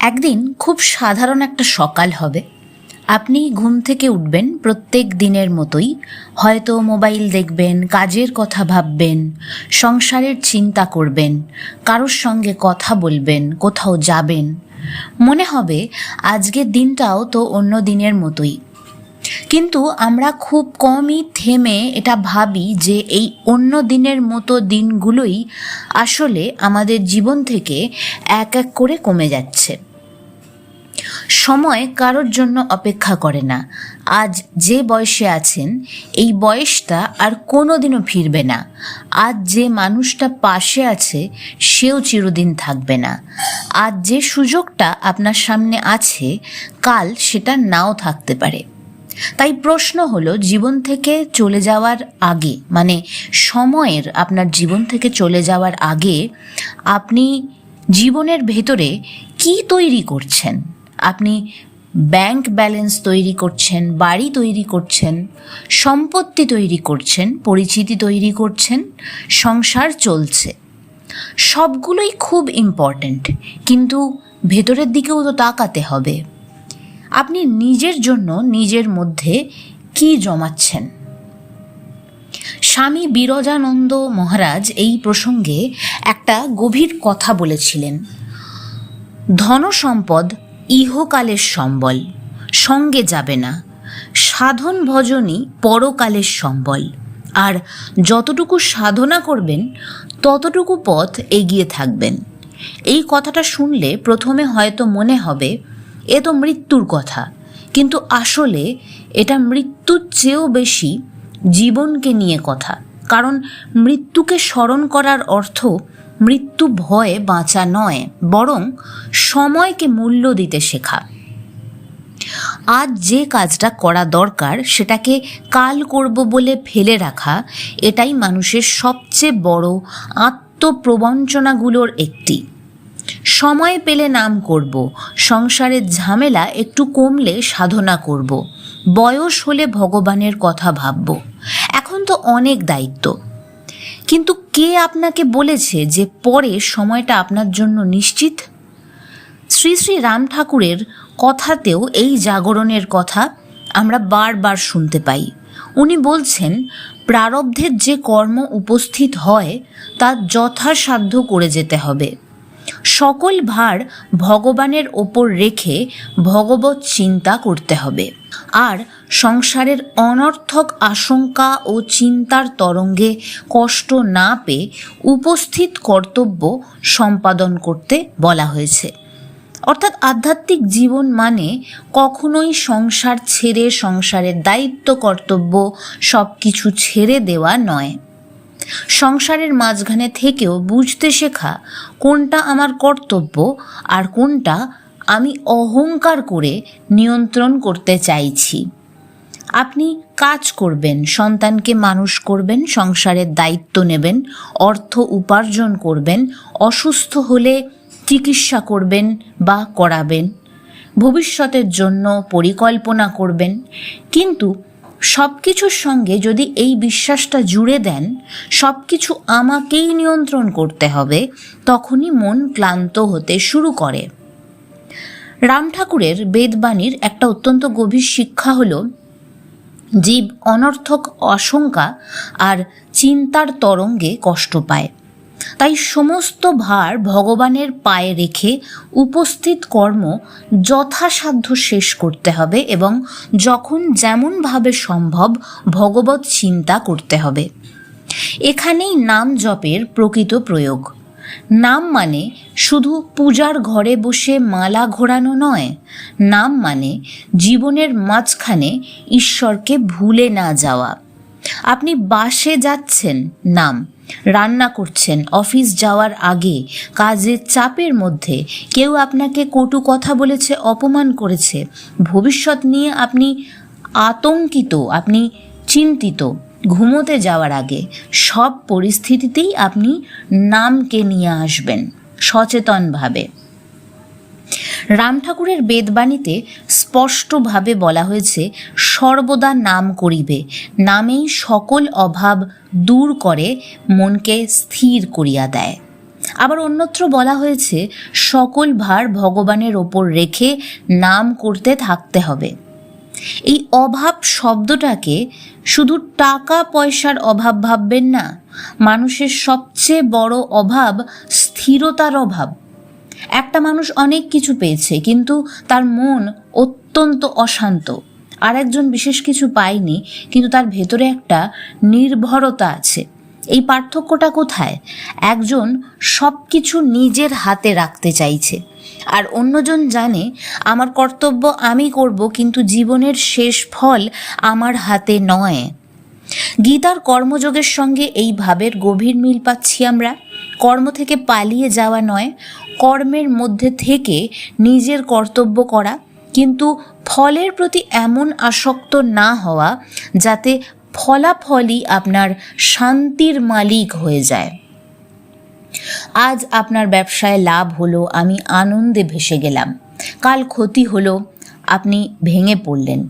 একদিন খুব সাধারণ একটা সকাল হবে। আপনি ঘুম থেকে উঠবেন প্রত্যেক দিনের মতোই। হয়তো মোবাইল দেখবেন, কাজের কথা ভাববেন, সংসারের চিন্তা করবেন, কারোর সঙ্গে কথা বলবেন, কোথাও যাবেন। মনে হবে আজকের দিনটাও তো অন্য দিনের মতোই। কিন্তু আমরা খুব কমই থেমে এটা ভাবি যে এই অন্য দিনের মতো দিনগুলোই আসলে আমাদের জীবন থেকে এক এক করে কমে যাচ্ছে। সময় কারোর জন্য অপেক্ষা করে না। আজ যে বয়সে আছেন এই বয়সটা আর কোনো দিনও ফিরবে না। আজ যে মানুষটা পাশে আছে সেও চিরদিন থাকবে না। আজ যে সুযোগটা আপনার সামনে আছে কাল সেটা নাও থাকতে পারে। তাই প্রশ্ন হলো, জীবন থেকে চলে যাওয়ার আগে, মানে সময়ের আপনার জীবন থেকে চলে যাওয়ার আগে আপনি জীবনের ভেতরে কি তৈরি করছেন? আপনি ব্যাংক ব্যালেন্স তৈরি করছেন, বাড়ি তৈরি করছেন, সম্পত্তি তৈরি করছেন, পরিচিতি তৈরি করছেন, সংসার চলছে। সবগুলোই খুব ইম্পর্ট্যান্ট, কিন্তু ভেতরের দিকেও তো তাকাতে হবে। আপনি নিজের জন্য নিজের মধ্যে কি জমাচ্ছেন? স্বামী বিরজানন্দ মহারাজ এই প্রসঙ্গে একটা গভীর কথা বলেছিলেন। ধন সম্পদ ইহকালের সম্বল, সঙ্গে যাবে না। সাধন ভজনই পরকালের সম্বল। আর যতটুকু সাধনা করবেন ততটুকু পথ এগিয়ে থাকবেন। এই কথাটা শুনলে প্রথমে হয়তো মনে হবে এ তো মৃত্যুর কথা, কিন্তু আসলে এটা মৃত্যুর চেয়েও বেশি জীবনকে নিয়ে কথা। কারণ মৃত্যুকে স্মরণ করার অর্থ মৃত্যু ভয়ে বাঁচা নয়, বরং সময়কে মূল্য দিতে শেখা। আজ যে কাজটা করা দরকার সেটাকে কাল করব বলে ফেলে রাখা, এটাই মানুষের সবচেয়ে বড় আত্মপ্রবঞ্চনাগুলোর একটি। সময় পেলে নাম করব, সংসারের ঝামেলা একটু কমলে সাধনা করব, বয়স হলে ভগবানের কথা ভাবব। এখন তো অনেক দায়িত্ব, কিন্তু কে আপনাকে বলেছে যে পরে সময়টা আপনার জন্য নিশ্চিত? শ্রী শ্রী রাম ঠাকুরের কথাতেও এই জাগরণের কথা আমরা বারবার শুনতে পাই। উনি বলছেন, প্রারব্ধের যে কর্ম উপস্থিত হয় তা যথাসাধ্য করে যেতে হবে। সকল ভার ভগবানের ওপর রেখে ভগবত চিন্তা করতে হবে। আর সংসারের অনর্থক আশঙ্কা ও চিন্তার তরঙ্গে কষ্ট না পেয়ে উপস্থিত কর্তব্য সম্পাদন করতে বলা হয়েছে। অর্থাৎ আধ্যাত্মিক জীবন মানে কখনোই সংসার ছেড়ে, সংসারের দায়িত্ব কর্তব্য সব কিছু ছেড়ে দেওয়া নয়। সংসারের মাঝখানে থেকেও বুঝতে শেখা কোনটা আমার কর্তব্য আর কোনটা আমি অহংকার করে নিয়ন্ত্রণ করতে চাইছি। আপনি কাজ করবেন, সন্তানকে মানুষ করবেন, সংসারের দায়িত্ব নেবেন, অর্থ উপার্জন করবেন, অসুস্থ হলে চিকিৎসা করবেন বা করাবেন, ভবিষ্যতের জন্য পরিকল্পনা করবেন। কিন্তু সব কিছুর সঙ্গে যদি এই বিশ্বাসটা জুড়ে দেন সব কিছু আমাকেই নিয়ন্ত্রণ করতে হবে, তখনই মন ক্লান্ত হতে শুরু করে। রাম ঠাকুরের বেদবাণীর একটা অত্যন্ত গভীর শিক্ষা হলো, জীব অনর্থক আশঙ্কা আর চিন্তার তরঙ্গে কষ্ট পায়। তাই সমস্ত ভার ভগবানের পায়ে রেখে উপস্থিত কর্ম যথাসাধ্য শেষ করতে হবে এবং যখন যেমনভাবে সম্ভব ভগবত চিন্তা করতে হবে। এখানেই নাম জপের প্রকৃত প্রয়োগ। নাম মানে শুধু পূজার ঘরে বসে মালা ঘোরানো নয়। নাম মানে জীবনের মাঝখানে ঈশ্বরকে ভুলে না যাওয়া। আপনি বাসে যাচ্ছেন, নাম। রান্না করছেন, অফিস যাওয়ার আগে, কাজের চাপের মধ্যে কেউ আপনাকে কটু কথা বলেছে, অপমান করেছে, ভবিষ্যৎ নিয়ে আপনি আতঙ্কিত, আপনি চিন্তিত, ঘুমোতে যাওয়ার আগে, সব পরিস্থিতিতেই আপনি নামকে নিয়ে আসবেন সচেতনভাবে। রাম ঠাকুরের বেদবাণীতে স্পষ্টভাবে বলা হয়েছে, সর্বদা নাম করিবে, নামেই সকল অভাব দূর করে, মনকে স্থির করিয়া দেয়। আবার অন্যত্র বলা হয়েছে সকল ভার ভগবানের ওপর রেখে নাম করতে থাকতে হবে। এই অভাব শব্দটাকে শুধু টাকা পয়সার অভাব ভাববেন না, মানুষের সবচেয়ে বড় অভাব স্থিরতার অভাব। একটা মানুষ অনেক কিছু পেয়েছে কিন্তু তার মন অত্যন্ত অশান্ত, আর একজন বিশেষ কিছু পায়নি কিন্তু তার ভেতরে একটা নির্ভরতা আছে। এই পার্থক্যটা কোথায়? একজন সব কিছু নিজের হাতে রাখতে চাইছে, আর অন্যজন জানে আমার কর্তব্য আমি করব, কিন্তু জীবনের শেষ ফল আমার হাতে নয়। গীতার কর্মযোগের সঙ্গে এই ভাবের গভীর মিল পাচ্ছি আমরা। কর্ম থেকে পালিয়ে যাওয়া নয়, কর্মের মধ্যে থেকে নিজের কর্তব্য করা, কিন্তু ফলের প্রতি এমন আসক্ত না হওয়া যাতে ফলাফলই আপনার শান্তির মালিক হয়ে যায়। আজ আপনার ব্যবসায় লাভ হলো, আমি আনন্দে ভেসে গেলাম। কাল ক্ষতি হলো, আপনি ভেঙে পড়লেন।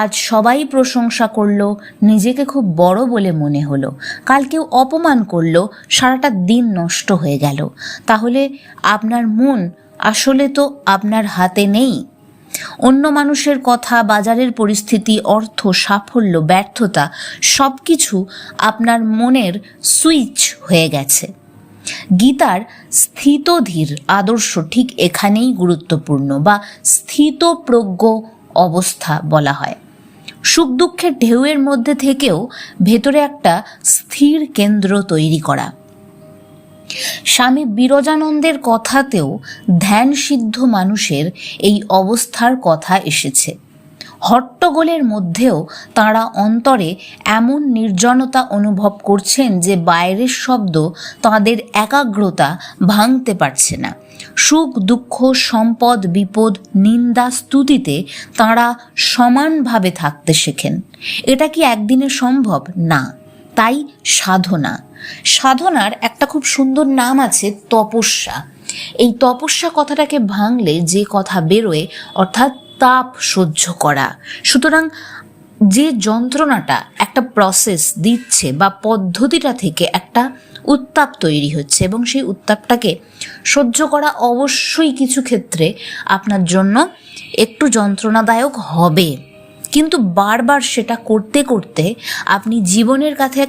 আজ সবাই প্রশংসা করলো, নিজেকে খুব বড় বলে মনে হলো। কাল কেউ অপমান করলো, সারাটা দিন নষ্ট হয়ে গেল। তাহলে আপনার মন আসলে তো আপনার হাতে নেই। অন্য মানুষের কথা, বাজারের পরিস্থিতি, অর্থ, সাফল্য, ব্যর্থতা সব কিছু আপনার মনের সুইচ হয়ে গেছে। গীতার স্থিতধীর আদর্শ ঠিক এখানেই গুরুত্বপূর্ণ, বা স্থিতপ্রজ্ঞ অবস্থা বলা হয়। সুখ দুঃখের ঢেউয়ের মধ্যে থেকেও ভেতরে একটা স্থির কেন্দ্র তৈরি করা। স্বামী বিরজানন্দের কথাতেও ধ্যান সিদ্ধ মানুষের এই অবস্থার কথা এসেছে। হট্টগোলের মধ্যেও তাঁরা অন্তরে এমন নির্জনতা অনুভব করছেন যে বাইরের শব্দ তাঁদের একাগ্রতা ভাঙতে পারছে না। সুখ দুঃখ, সম্পদ বিপদ, নিন্দা স্তুতিতে তাঁরা সমানভাবে থাকতে শেখেন। এটা কি একদিনে সম্ভব? না। তাই সাধনা। সাধনার একটা খুব সুন্দর নাম আছে, তপস্যা। এই তপস্যা কথাটাকে ভাঙলে যে কথা বেরোয়, অর্থাৎ তাপ সহ্য করা। সুতরাং যে যন্ত্রণাটা একটা প্রসেস দিচ্ছে বা পদ্ধতিটা থেকে একটা উত্তাপ তৈরি হচ্ছে, এবং সেই উত্তাপটাকে সহ্য করা অবশ্যই কিছু ক্ষেত্রে আপনার জন্য একটু যন্ত্রণাদায়ক হবে, কিন্তু বারবার সেটা করতে করতে আপনি জীবনের কাছে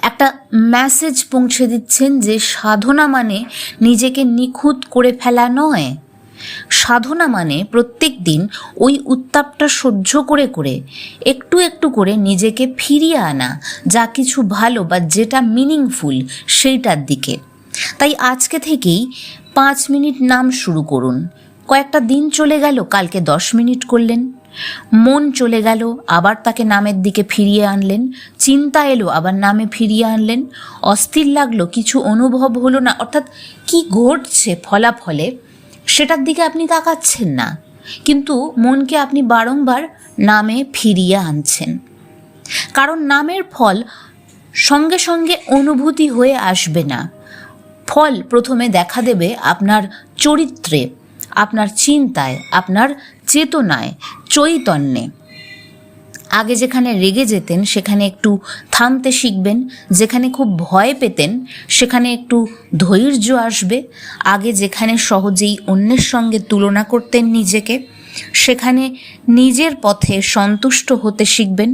একটা মেসেজ পৌঁছে দিচ্ছেন যে সাধনা মানে নিজেকে নিখুঁত করে ফেলা নয়। সাধনা মানে প্রত্যেক দিন ওই উত্তাপটা সহ্য করে করে একটু একটু করে নিজেকে ফিরিয়ে আনা, যা কিছু ভালো বা যেটা মিনিংফুল সেইটার দিকে। তাই আজকে থেকেই 5 মিনিট নাম শুরু করুন। কয়েকটা দিন চলে গেল, কালকে 10 মিনিট করলেন। মন চলে গেল, আবার তাকে নামের দিকে ফিরিয়ে আনলেন। চিন্তা এলো, আবার নামে ফিরিয়ে আনলেন। অস্থির লাগলো, কিছু অনুভব হলো না, অর্থাৎ কি ঘটছে ফলাফলে সেটার দিকে আপনি তাকাচ্ছেন না, কিন্তু মনকে আপনি বারংবার নামে ফিরিয়ে আনছেন। কারণ নামের ফল সঙ্গে সঙ্গে অনুভূতি হয়ে আসবে না। ফল প্রথমে দেখা দেবে আপনার চরিত্রে, আপনার চিন্তায়, আপনার চেতনায়, চৈতন্যে। আগে যেখানে রেগে যেতেন সেখানে একটু থামতে শিখবেন, যেখানে খুব ভয় পেতেন সেখানে একটু ধৈর্য আসবে। আগে যেখানে সহজেই অন্যের সঙ্গে তুলনা করতেন নিজেকে, সেখানে নিজের পথে সন্তুষ্ট হতে শিখবেন।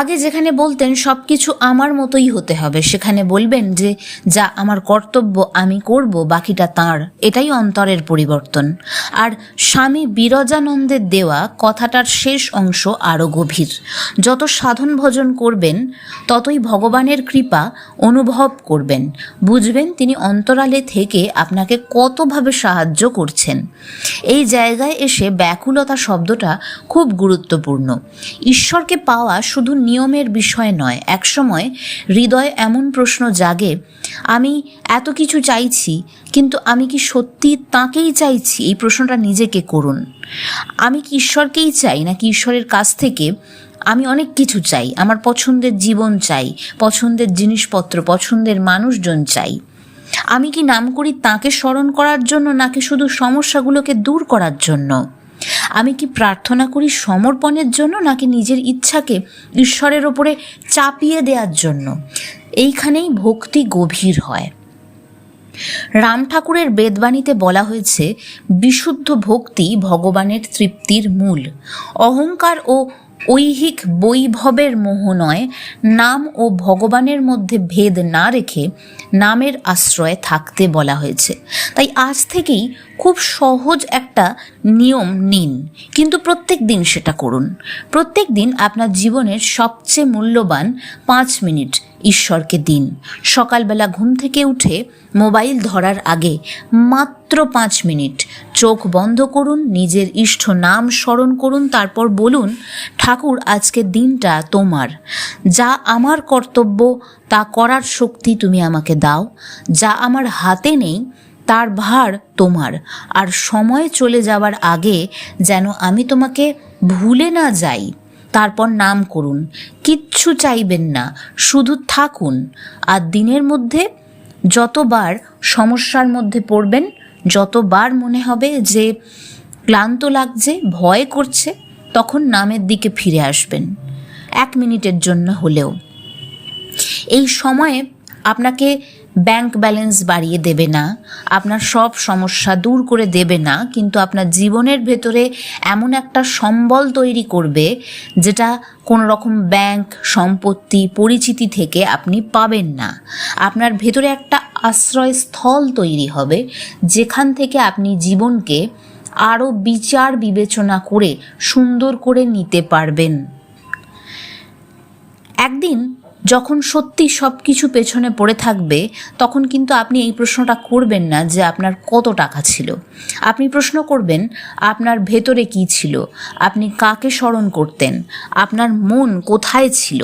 আগে যেখানে বলতেন সব কিছু আমার মতোই হতে হবে, সেখানে বলবেন যে যা আমার কর্তব্য আমি করব, বাকিটা তাঁর। এটাই অন্তরের পরিবর্তন। আর স্বামী বিরজানন্দের দেওয়া কথাটার শেষ অংশ আরও গভীর। যত সাধন ভজন করবেন ততই ভগবানের কৃপা অনুভব করবেন, বুঝবেন তিনি অন্তরালে থেকে আপনাকে কতভাবে সাহায্য করছেন। এই জায়গায় এসে ব্যাকুলতা শব্দটা খুব গুরুত্বপূর্ণ। ঈশ্বরকে পাওয়া শুধু নিয়মের বিষয় নয়। একসময় হৃদয়ে এমন প্রশ্ন জাগে, আমি এত কিছু চাইছি, কিন্তু আমি কি সত্যি তাঁকেই চাইছি? এই প্রশ্নটা নিজেকে করুন। আমি কি ঈশ্বরকেই চাই, নাকি ঈশ্বরের কাছ থেকে আমি অনেক কিছু চাই? আমার পছন্দের জীবন চাই, পছন্দের জিনিসপত্র, পছন্দের মানুষজন চাই। আমি কি নাম করি তাঁকে স্মরণ করার জন্য, নাকি শুধু সমস্যাগুলোকে দূর করার জন্য? আমি কি প্রার্থনা করি সমর্পণের জন্য, নাকি নিজের ইচ্ছাকে ঈশ্বরের ওপরে চাপিয়ে দেওয়ার জন্য? এইখানেই ভক্তি গভীর হয়। রাম ঠাকুরের বেদবাণীতে বলা হয়েছে, বিশুদ্ধ ভক্তি ভগবানের তৃপ্তির মূল। অহংকার ও ঐহিক বৈভবের মোহ নয়, নাম ও ভগবানের মধ্যে ভেদ না রেখে নামের আশ্রয়ে থাকতে বলা হয়েছে। তাই আজ থেকেই খুব সহজ একটা নিয়ম নিন, কিন্তু প্রত্যেক দিন সেটা করুন। প্রত্যেক দিন আপনার জীবনের সবচেয়ে মূল্যবান 5 মিনিট ঈশ্বরকে দিন। সকালবেলা ঘুম থেকে উঠে মোবাইল ধরার আগে মাত্র 5 মিনিট চোখ বন্ধ করুন, নিজের ইষ্ট নাম স্মরণ করুন, তারপর বলুন, ঠাকুর আজকের দিনটা তোমার। যা আমার কর্তব্য তা করার শক্তি তুমি আমাকে দাও। যা আমার হাতে নেই তার ভার তোমার। আর সময় চলে যাওয়ার আগে যেন আমি তোমাকে ভুলে না যাই। তারপর নাম করুন, কিচ্ছু চাইবেন না, শুধু থাকুন। আর দিনের মধ্যে যতবার সমস্যার মধ্যে পড়বেন, যতবার মনে হবে যে ক্লান্ত লাগছে, ভয় করছে, তখন নামের দিকে ফিরে আসবেন 1 মিনিটের জন্য হলেও। এই সময়ে আপনাকে ব্যাংক ব্যালেন্স বাড়িয়ে দেবে না, আপনার সব সমস্যা দূর করে দেবে না, কিন্তু আপনার জীবনের ভেতরে এমন একটা সম্বল তৈরি করবে যেটা কোনো রকম ব্যাংক, সম্পত্তি, পরিচিতি থেকে আপনি পাবেন না। আপনার ভেতরে একটা আশ্রয়স্থল তৈরি হবে যেখান থেকে আপনি জীবনকে আরও বিচার বিবেচনা করে সুন্দর করে নিতে পারবেন। একদিন যখন সত্যি সব কিছু পেছনে পড়ে থাকবে, তখন কিন্তু আপনি এই প্রশ্নটা করবেন না যে আপনার কত টাকা ছিল। আপনি প্রশ্ন করবেন আপনার ভেতরে কি ছিল, আপনি কাকে স্মরণ করতেন, আপনার মন কোথায় ছিল।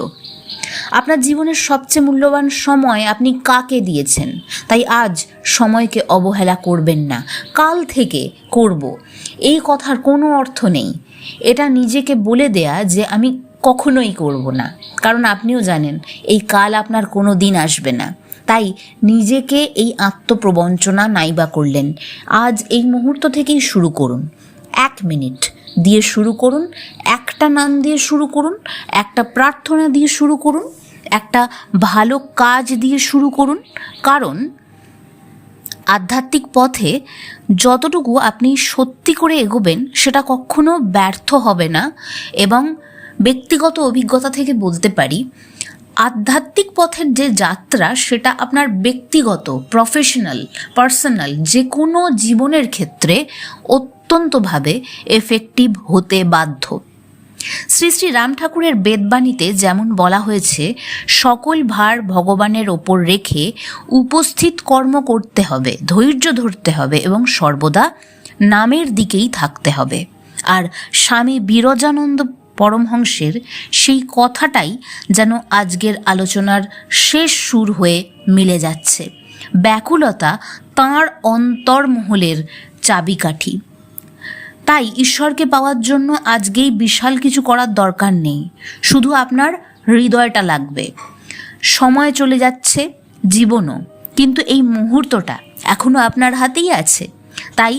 আপনার জীবনের সবচেয়ে মূল্যবান সময় আপনি কাকে দিয়েছেন। তাই আজ সময়কে অবহেলা করবেন না। কাল থেকে করব, এই কথার কোনো অর্থ নেই। এটা নিজেকে বলে দেয়া যে আমি কখনোই করব না, কারণ আপনিও জানেন এই কাল আপনার কোনো দিন আসবে না। তাই নিজেকে এই আত্মপ্রবঞ্চনা নাইবা করলেন। আজ এই মুহূর্ত থেকেই শুরু করুন। 1 মিনিট দিয়ে শুরু করুন, একটা নাম দিয়ে শুরু করুন, একটা প্রার্থনা দিয়ে শুরু করুন, একটা ভালো কাজ দিয়ে শুরু করুন। কারণ আধ্যাত্মিক পথে যতটুকু আপনি সত্যি করে এগোবেন সেটা কখনো ব্যর্থ হবে না। এবং ব্যক্তিগত অভিজ্ঞতা থেকে বলতে পারি, আধ্যাত্মিক পথের যে যাত্রা সেটা আপনার ব্যক্তিগত, পার্সোনাল যে কোনো জীবনের ক্ষেত্রে অত্যন্তভাবে এফেক্টিভ হতে বাধ্য। শ্রী শ্রী রাম ঠাকুরের বেদবাণীতে যেমন বলা হয়েছে, সকল ভার ভগবানের ওপর রেখে উপস্থিত কর্ম করতে হবে, ধৈর্য ধরতে হবে এবং সর্বদা নামের দিকেই থাকতে হবে। আর স্বামী বিরজানন্দ পরমহংসের সেই কথাটাই যেন আজকের আলোচনার শেষ সুর হয়ে মিলে যাচ্ছে। ব্যাকুলতা তাঁর অন্তর্মহলের চাবিকাঠি। তাই ঈশ্বরকে পাওয়ার জন্য আজকেই বিশাল কিছু করার দরকার নেই, শুধু আপনার হৃদয়টা লাগবে। সময় চলে যাচ্ছে, জীবনও, কিন্তু এই মুহূর্তটা এখনো আপনার হাতেই আছে। তাই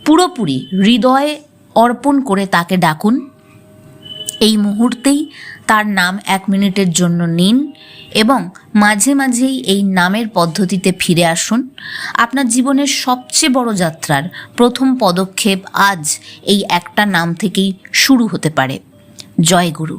পুরোপুরি হৃদয়ে অর্পণ করে তাকে ডাকুন। এই মুহূর্তেই তার নাম 1 মিনিটের জন্য নিন এবং মাঝে মাঝেই এই নামের পদ্ধতিতে ফিরে আসুন। আপনার জীবনের সবচেয়ে বড় যাত্রার প্রথম পদক্ষেপ আজ এই একটা নাম থেকেই শুরু হতে পারে। জয় গুরু।